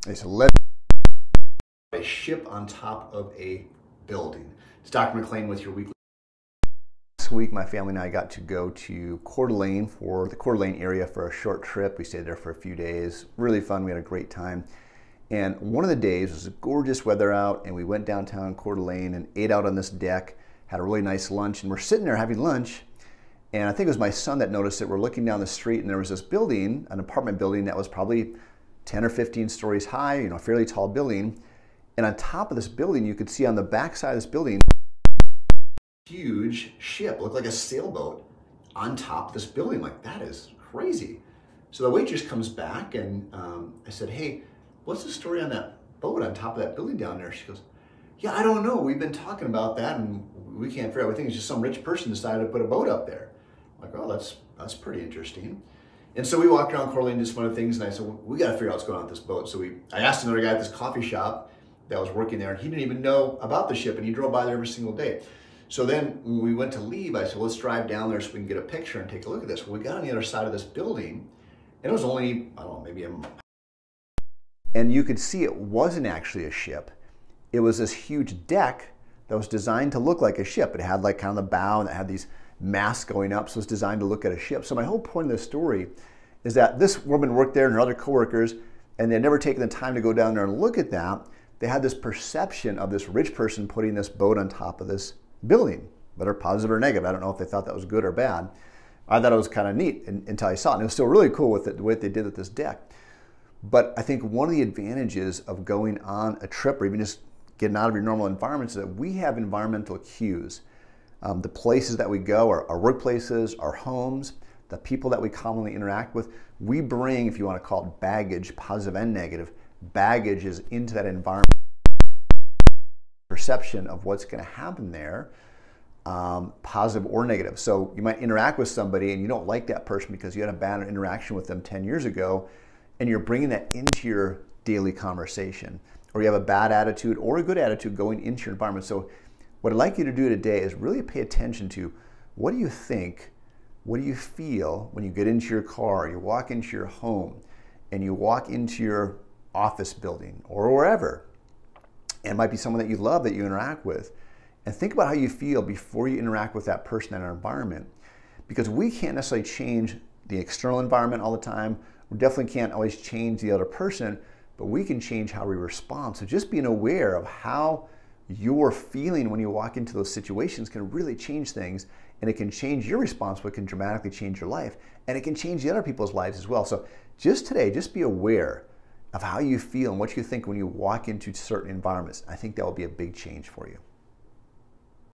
It's a ship on top of a building. It's Dr. McLean with your weekly. This week, my family and I got to go to Coeur d'Alene for the Coeur d'Alene area for a short trip. We stayed there for a few days. Really fun. We had a great time. And one of the days was gorgeous weather out, and we went downtown Coeur d'Alene and ate out on this deck, had a really nice lunch, and we're sitting there having lunch. And I think it was my son that noticed that we're looking down the street, and there was this building, an apartment building that was probably 10 or 15 stories high, a fairly tall building. And on top of this building, you could see on the back side of this building, huge ship, looked like a sailboat on top of this building. Like, that is crazy. So the waitress comes back, and I said, "Hey, what's the story on that boat on top of that building down there?" She goes, "Yeah, I don't know. We've been talking about that, and we can't figure out. We think it's just some rich person decided to put a boat up there." I'm like, "Oh, that's pretty interesting." And so we walked around Coeur d'Alene, just one of the things, and I said, well, "We got to figure out what's going on with this boat." So I asked another guy at this coffee shop that was working there, and he didn't even know about the ship, and he drove by there every single day. So then when we went to leave, I said, "Let's drive down there so we can get a picture and take a look at this." Well, we got on the other side of this building, and it was only, I don't know, maybe and you could see it wasn't actually a ship. It was this huge deck that was designed to look like a ship. It had like kind of the bow, and it had these masts going up, so it's designed to look at a ship. So my whole point of this story is that this woman worked there and her other coworkers, and they'd never taken the time to go down there and look at that. They had this perception of this rich person putting this boat on top of this building, whether positive or negative. I don't know if they thought that was good or bad. I thought it was kind of neat until I saw it. And it was still really cool with the way they did with this deck. But I think one of the advantages of going on a trip or even just getting out of your normal environments is that we have environmental cues. The places that we go, our workplaces, our homes, the people that we commonly interact with, we bring, if you want to call it baggage, positive and negative, baggages into that environment. Perception of what's going to happen there, positive or negative. So you might interact with somebody and you don't like that person because you had a bad interaction with them 10 years ago, and you're bringing that into your daily conversation. Or you have a bad attitude or a good attitude going into your environment. So what I'd like you to do today is really pay attention to, what do you think, what do you feel when you get into your car, you walk into your home, and you walk into your office building or wherever. And it might be someone that you love that you interact with. And think about how you feel before you interact with that person in our environment. Because we can't necessarily change the external environment all the time. We definitely can't always change the other person, but we can change how we respond. So just being aware of how you're feeling when you walk into those situations can really change things, and it can change your response, but it can dramatically change your life, and it can change the other people's lives as well. So just today, just be aware of how you feel and what you think when you walk into certain environments. I think that will be a big change for you.